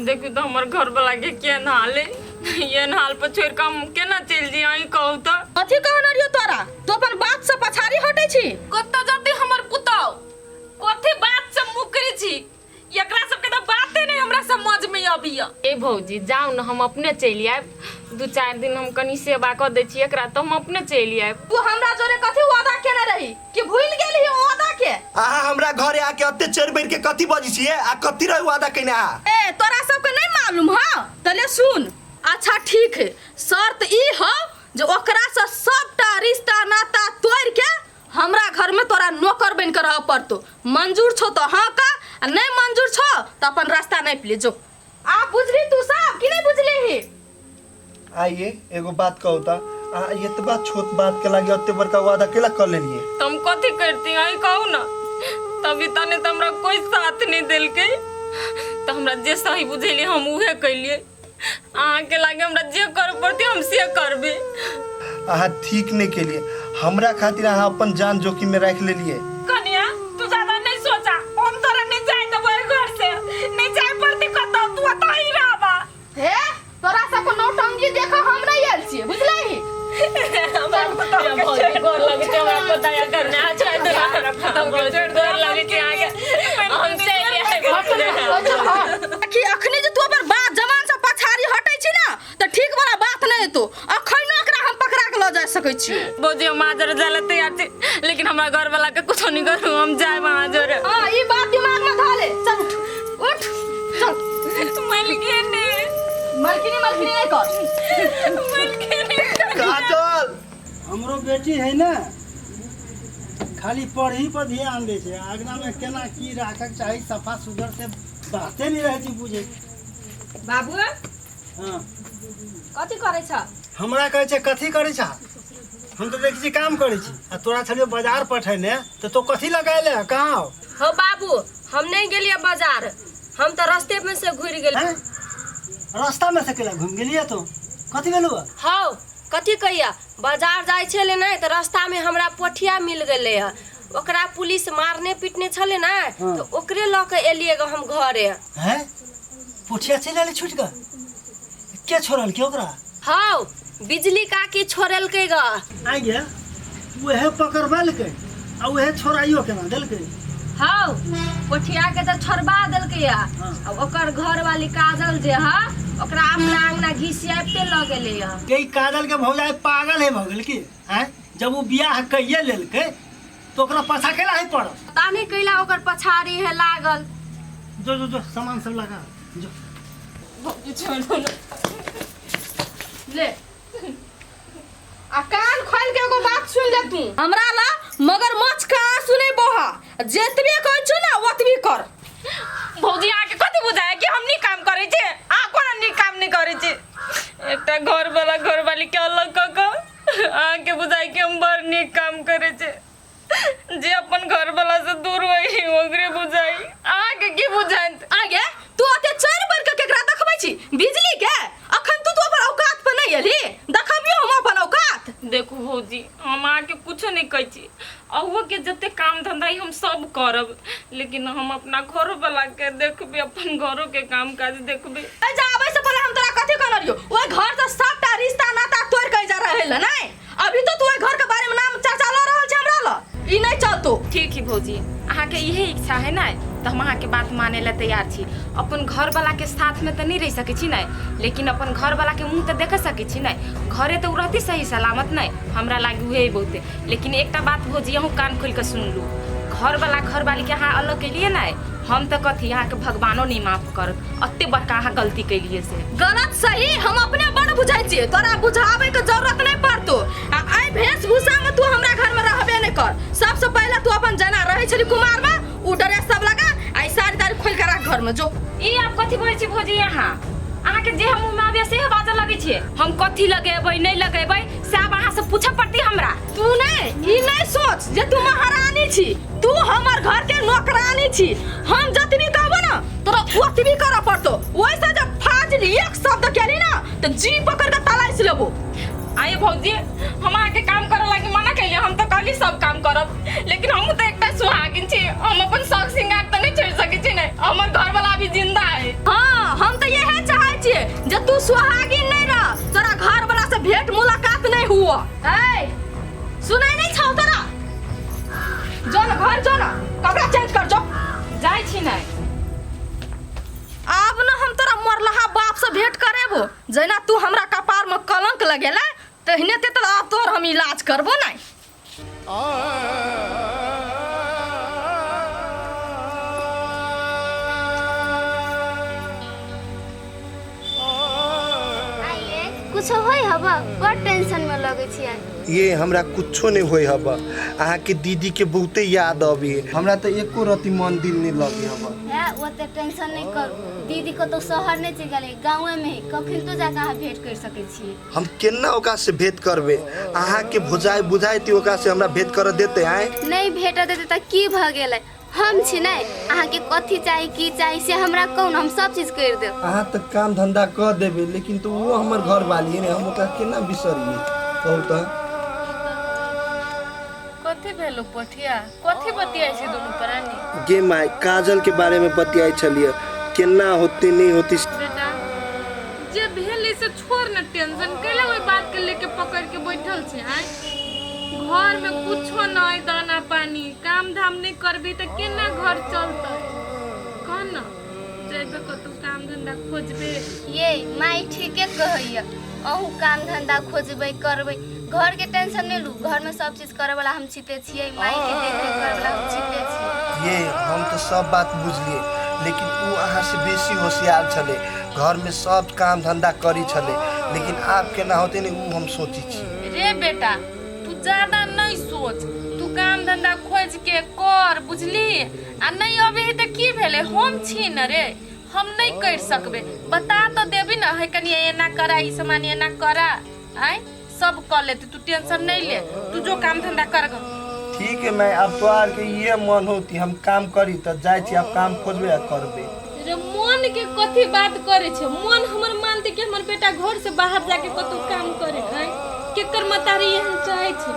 देखू तो हमारे घर वाला के क्या नाले ये नाल पर छोड़ के हम केना चल जी आई कहू तो कथी कहना रियो तोरा तो अपन बात से पछाड़ी हटे छी कत्ता जाते हमर पुताव कथी बात से मुकरी छी एकरा सबके तो बाते नहीं हमरा समझ में आबिया ए भौजी जाओ न हम अपने चली आब 2-4 दिन हम कनी सेवा कर दै छी एकरा तो हम अपने चली आब तू हमरा जोरे कथी वादा केने रही कि भूल गेली वादा के आहा हमरा घरे आके अत्ते चोर बन के कथी बजी छिए आ कथी रही वादा केने आ ए तोरा सबके नहीं मालूम ह तले सुन अच्छा ठीक है शर्त ई हो जो ओकरा से सबटा रिश्ता नाता तोड़ के हमरा घर में तोरा नौकर बन के रह पड़तो मंजूर छो तो हां का आ नहीं मंजूर छो तो अपन रास्ता नहीं प्ले जो आ बुझली तू सब कि नहीं बुझली ही आइए एगो बात कहू त ये तो बात छोट बात के लागे अत्ते बड़का वादा केला कर लेलिए तुम कथी करती आई कहू ना तभी तने त हमरा कोई साथ नहीं देल के त हमरा जे सही बुझेली हम उहे कइलिए आहा के लागे हमरा जे कर पड़ती हम से करबे आहा ठीक नहीं के लिए हमरा खातिर आहा अपन जान जोखिम में रख लेलिए कन्या तू ज्यादा नहीं सोचा हम तोरा नहीं जाए देबो घर से नहीं जाए पड़ती कत तू त ही रहबा हे तोरा सब को नौटंकी देखा हम नहीं आयल छी बुझलही हमरा गोर लगे छै हमरा को दया करने आ छै तोरा खत्म कर छोड़ गोर लगे छै आगे हम से कि अखनी जे तू अपन बात जवान से पछाड़ी हटै छी ना त ठीक वाला बात नहीं तो अखन ओकरा हम पकड़ा के ल जा सकै छी बोझे माजर जाला तैयार छै लेकिन हमरा घर वाला के कुछ नहीं करू हम जाए माजर हां ई बात दिमाग में धा ले चल उठ चल मलकिनी नहीं कर मलकिनी काजल हमरो बेटी है ना खाली पढ़ी पर ध्यान दे छै आगना में केना की राखक चाही सफा सुधर से बाते नहीं रहती बुझे बाबू हां कथी करे छ हमरा कहे छै कथी करे छ हम तो देखै छी काम करे छी आ तोरा छलियो बाजार पठैने तो कथी लगाइले कहां हो बाबू हम नहीं गेलिए बाजार हम तो रास्ते में से घुर गेल हैं रास्ता में से केला घूम गेलिए तो कथी भेलु हो कथी कहिया बाजार जाय छले नहीं तो रास्ता में हमरा पोठिया मिल गेले है ओकरा पुलिस मारने पीटने छले ना तो ओकरे ल के एलिए ग हम घरे हैं पोठिया चले छूट ग के छोड़ल के ओकरा हो बिजली का की छोड़ल के ग आ गया वहे पकड़बल के आ वहे छोड़ाइयो केना देल के हो पोठिया के तो छोड़बा देल के या ओकर घर वाली काजल जे है ओकरा अपना अंगना घिसियाते ल गेले है के काजल के भौजाई पागल है भगल की हैं जब वो बियाह कइए लेलके तो ओकरा पाछा केला है पड़ पता नहीं कैला ओकर पछाड़ी है लागल जो जो जो सामान सब लगा जो छोड़ दो ले आ कान खोल के एगो बात सुन ले तू हमरा ला मगर मछ का आंसू नहीं बहा जेतबे कहै छ ना ओतबे कर भौजी आके कथी बुझाय कि हम नहीं काम करे छे आ कोन नहीं काम नहीं करे छे एकटा घर वाला घर वाली के अलग क आके बुझाय कि हम बर नहीं काम करे छे जे अपन घर वाला से दूर होई ओकरे बुझाई आके की बुझाय आगे तू अते चार बर के केकरा देखबै छी बिजली के अखन तू तो अपन औकात पर नहीं एली देखबियो हम अपन औकात देखो भौजी हम आके कुछ नहीं कहै छी अहुआ के जते काम धंधा हम सब करब लेकिन हम अपना घर वाला के देखबे अपन घरों के काम काज देखबे जाबै से पहले हम तोरा कथी कहलियो ओए घर से सबटा रिश्ता नाता तोड़ के जा रहल नहीं अभी तो तू ओए घर के बारे में नाम चर्चा ल रहल छ हमरा ल ई नहीं चलतो ठीक है भौजी अहाँ के यही इच्छा है ना तो हम अहाँ के बात माने ला तैयार छी अपन घर वाला के साथ में तो नहीं रह सके छी ना लेकिन अपन घर वाला के मुंह तो देख सके छी ना घरे तो रहती सही सलामत नहीं हमरा लागी हुए बहुते लेकिन एकटा बात भौजी अहूँ कान खोल के सुन लू घर वाला घर वाली के अहाँ अलग के लिए ना हम तो कथी यहाँ के भगवानो नहीं माफ कर अत्ते बड़का अहाँ गलती कैलिए से गलत सही हम अपने बड़ बुझाई छी तोरा बुझावे के जरूरत नहीं पड़तो आई वेशभूषा में तू हमरा घर में रहबे नहीं कर सबसे पहले तू अपन जना रहे छली कुमार में उ ड्रेस सब लगा आई सारी तारी खोल के रख घर में जो ई आप कथी बोलै छी भौजी यहाँ अहाँ के जे हम में आबे से बाजा लगे छे हम कथी लगेबै नहीं लगेबै से अब अहाँ से पूछे पड़ती हमरा तू नहीं ई नहीं सोच जे तू महारानी छी तू हमर घर के नौकरानी छी हम जतनी कहबो ना तोरा ओतबी करऽ पड़तो वैसे जब फाजिल एक शब्द केली ना तो जी पकड़ के तलाश लेबो आइए भौजी हम आके काम करे लागी मना कैले हम तो कहली सब काम करब लेकिन हम तो एकटा सुहागिन छी हम अपन शौक सिंगार तो नहीं छोड़ सके छी नहीं हमर घर वाला अभी जिंदा है हां हम तो तू सुहागिन नहीं रह, तोरा घर वाला से भेंट मुलाकात नहीं हुआ है। सुनाई नहीं छौ तोरा? जो ना घर जो ना, कपड़ा चेंज कर जो। जाय छी नहीं। अब ना हम तोरा मरलहा बाप से भेंट करेबो। जना तू हमरा कपार में कलंक लगेला, तहने ते तो अब तोर हम इलाज करबो नहीं। कुछ होय हबा, बड़ टेंशन में लगे छियै। ये हमरा कुछो नहीं होय हबा। अहाँ के दीदी के बहुते याद आबी। हमरा तो एको रति मन दिल नहीं लगे हबा। है ओते टेंशन नहीं करू। दीदी को तो शहर नहीं चल गेलै, गांव में ही कखन तो जाके अहाँ भेंट कर सकै छी। हम केना ओका से भेंट करबे? अहाँ के बुझाई बुझाई ओका से हमरा भेंट कर देते आए? नहीं भेट देते त की भ गेलै? हम छी नहीं, अहाँ के कथी चाहिए की चाहिए से हमरा कहू, हम सब चीज कर देब। अहाँ तो काम धंधा कर देबे, लेकिन तो वो हमर घर वाली है, हम ओका केना बिसरिए? कहू तो कथी भेलो पठिया? कथी बतियाई छी दोनों प्राणी? गे माय, काजल के बारे में बतियाई छलिए। केना होती नहीं होती। बेटा जे भेल से छोड़ न टेंशन, कैला ओई बात के लेके पकड़ के बैठल छी। आय घर में कुछो नहीं, दाना पानी काम धाम नहीं करबी त केना घर चलतै? कह न, जेबे कतौ काम धंधा खोजबे। ये माई ठीके कहैया, अहू काम धंधा खोजबै करबै। घर के टेंशन नहीं लू, घर में सब चीज करे वाला हम छिते छियै, माई के देख रेख करे वाला हम छिते छियै। ये हम तो सब बात बुझलिए, लेकिन वो अहाँ से बेसी होशियार छले। घर में सब काम धंधा करी छले, लेकिन आप केना होते नहीं वो हम सोची छी। रे बेटा तू ज्यादा नहीं सोच, तू काम धंधा खोज के कर, बुझली? आ नहीं अबे त की भेले? हम छी न रे, हम नहीं कर सकबे। बता तो देबी ना, है कनी एना करा, ई सामान एना करा। आय सब कर लेते, तू टेंशन नहीं ले। तू जो काम धंधा कर गो। ठीक है, मैं अब तो आर के ये मन होती हम काम करी तो जाय छी, आप काम खोजबे आ करबे। रे मन के कथी बात करे छे? मन हमर मानते कि हमर बेटा घर से बाहर जाके कतौ काम करे है? केकर मतारी एहन चाहे छे?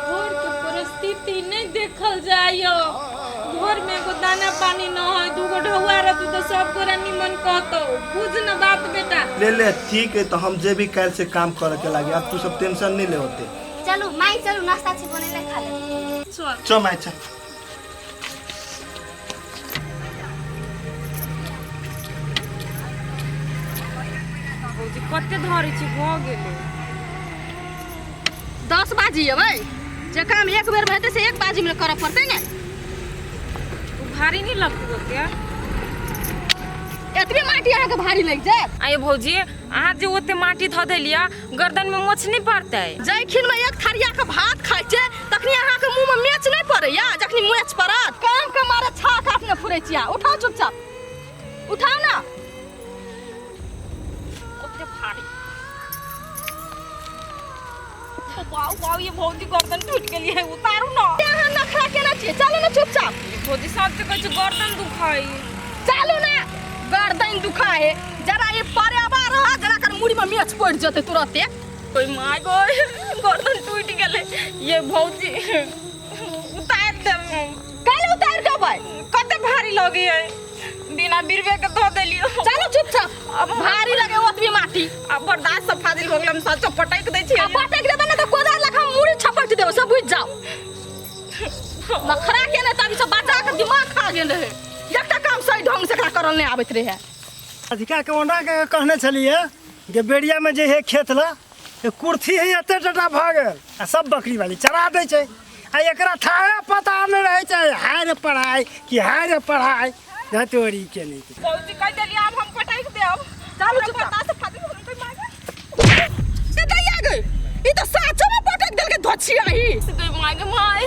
घर के परिस्थिति नहीं देखल जायो। घर में एगो दाना पानी न है, दूगो ढौआ रहतू तो सब गोरा निमन कहतो। बुझ न बात बेटा। ले ले ठीक है, तो हम जे भी कल से काम करे के लागे। अब तू सब टेंशन नहीं ले होते। चलू माई चलू, नाश्ता छी बनेले खा ले। चल माय चल। कते धरे छी भ गेले 10 बाजी है भाई, जे काम एक बेर में हेते से एक बाजी में करे पड़ते ना। तू भारी नहीं लगतो क्या? एतबे माटी अहाँ के भारी लग जाए। आये भौजी, अहाँ जे ओते माटी ध देलिया, गर्दन में मोच नहीं पड़तै? जखन में एक थरिया के भात खाइ छे तखनी अहाँ के मुंह में मेच नहीं पड़ैया। जखनी मेच पड़त काम के मारे छा काट ने फुरै छिया। उठाओ चुपचाप, उठाओ ना। ओते भारी। वाओ वाओ, ये भौजी गर्दन टूट गेली है, उतारू ना। यहाँ नखरा केना छिए? चलो ना चुपचाप। भौजी सच कहै छी गर्दन दुखाई। चलो ना, गर्दन दुखा है जरा। ये परेवा रहा जरा कर मुड़ी में मेच पड़ जते तुरंते। ओए माय गॉड, गर्दन टूट गेले। ये भौजी उतार दे। काले उतार देबै? कते भारी लगे है, बिना बिरवे के धो देलियो। चलो चुपचाप, अब भारी लगे ओतबी माटी। अब बर्दाश्त से फाजिल हो गेल, हम सच पटक दै छी। अब पटक देबै ना तो कोदार लखा मुड़ी छपट देबै, सब बुझ जाओ। नखरा केने तभी सब बच्चा के दिमाग खा गेल रहे। एकटा काम सही ढंग से करल नहीं आबैत रहे। अधिका के ओंडा के कहने छलिए कि बेड़िया में जे है खेत ला, ये कुर्सी है एते टटा भ गेल आ सब बकरी वाली चरा दै छै। आ एकरा थाहे पता नहीं रहे छै, हाय रे पढ़ाई कि हाय रे पढ़ाई धतोरी के नहीं। भौजी कह देलिए अब हम पटक देब। चलो चुपचाप। बर्दाश्त से फाजिल हो गेल, कोई मांगे। से दैया गई, ई तो साचो में पटक देल के धछिया ही। कोई मांगे माय,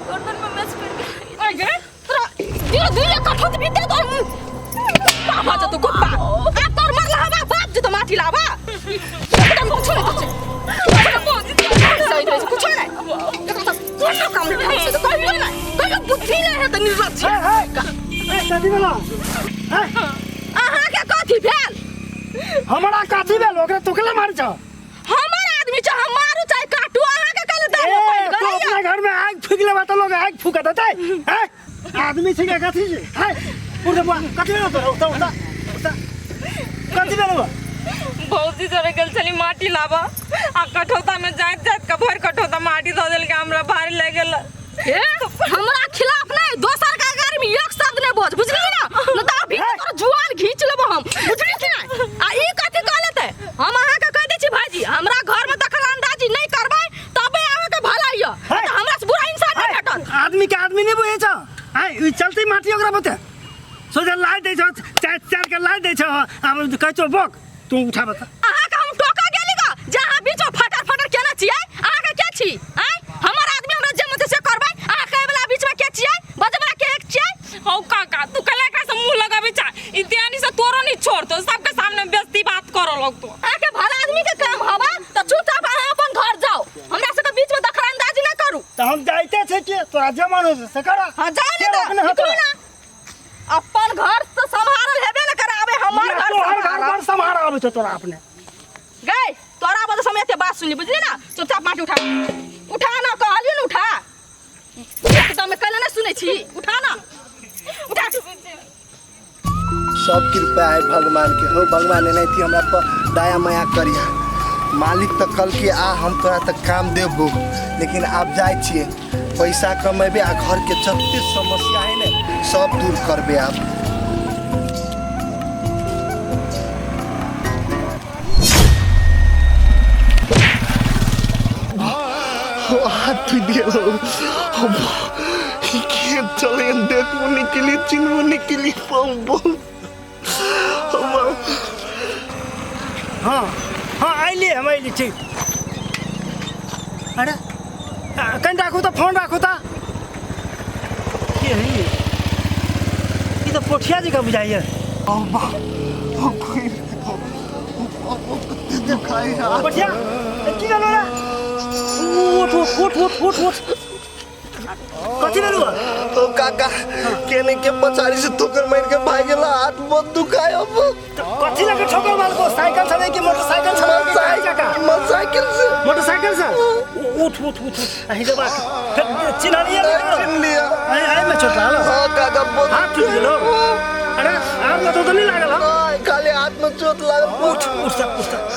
गर्दन में मैच पड़ गई। आ गे धीरे धीरे कठोत भी दे दो। बाबा जो तो कुत्ता आ तोर मरला हवा बाप जो तो माटी लावा। एकदम कुछ नहीं कुछ सही रहे कुछ नहीं। देखो सब कोनो काम नहीं से तो कहियो ना, कहियो बुद्धि नहीं है तो निर्लज छै। ए कथी भेला? अहाँ के कथी भेल? हमरा कथी भेल? ओकरा तोकला मार छ। हमर आदमी छ, हम मारू चाहे काटू। अहाँ के कले दाम पड़ तो गया। अपने घर में आग फूक लेबा तो लोग आग फूकत होतै हैं? आदमी छै के कथी छै? हैं? उठे बुआ कथी भेल? तो उठा कथी भेल? भौजी जरे गेल छली माटी लाबा आ कठौता में जाइत जाइत के भर कठौता माटी धऽ देल के हमरा भारी लाग गेल ए हमरा खिलाफ नहीं दोसर का गाड़ी में एक शब्द नहीं बोल बुझली ना न त अभी तोर जुआन खींच लेबो हम बुझली कि नहीं आ ई कथि कहले ते हम अहाँ के कह दै छी भाईजी हमरा घर में दखल अंदाजी नहीं करबै तबे आवे के भलाई है त हमरा से बुरा इंसान नहीं भेटत आदमी के आदमी नहीं बुझे छ आइ ई चलती माटी ओकरा बते सोझे लाई दै छ चार के लाई दै छ अब कहै छ बक तू उठा बता अहाँ के हम टोका गेली का जहां बीच में फटर फटर केना छियै अहाँ के के छी आइ हमर आदमी हमरा जे मत से करबै अहाँ कहे वाला बीच में के छियै बजबला के एक छियै हौ काका तू कले का से मुंह लगाबे चा इत्यादि से तोरो नहीं छोड़तो सबके सामने बेइज्जती बात करो लगतो अहाँ के भला आदमी के काम हवा त चुपचाप अहाँ अपन घर जाओ हमरा से के बीच में दखल अंदाजी ना करू तो हम जाइते छे के तोरा जमान हो से करा हां जाए ना निकलू ना अपन घर से संभाल हेबे न करावे हमर घर घर संभाल आवे छ तोरा अपने गए तोरा बद समय ते बात सुनली बुझली ना चुपचाप माटी उठा ना कहलियो न उठा एकदम कल ना सुनै छी उठा ना उठा सब कृपा है भगवान के हो भगवान ने नहीं थी हमरा पर दया माया करिया मालिक तो कल के आ हम तोरा तक काम देबो लेकिन आप जाए छिए पैसा कमेबे आ घर के जत्ते समस्या है ने सब दूर करबे आप हाथ दियो हम खेत चले देखो निकली चिन्ह निकली पाऊँ हाँ हाँ आइलिए हम आइलिए ठीक अरे कहीं राखू तो फोन राखू था ये है ये तो पोठिया जी का बुझाइए पोठिया की गल रे उठ कथी भेलु ओ काका केने के पछाड़ी से ठोकर मार के भाग गेला हाथ बहुत दुखाय अब कथी लगे ठोकर मार को साइकिल चले कि मोटरसाइकिल चले मोटरसाइकिल से मोटरसाइकिल से उठ अही के बात चिन्ह लिया आई में चोट लागल हां काका बहुत हाथ टूट गेलो अरे हाथ तो नहीं लागल हां खाली हाथ में चोट लागल उठ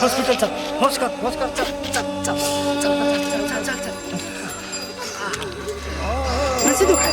हॉस्पिटल चल हॉस्पिटल चल कैसे दुखा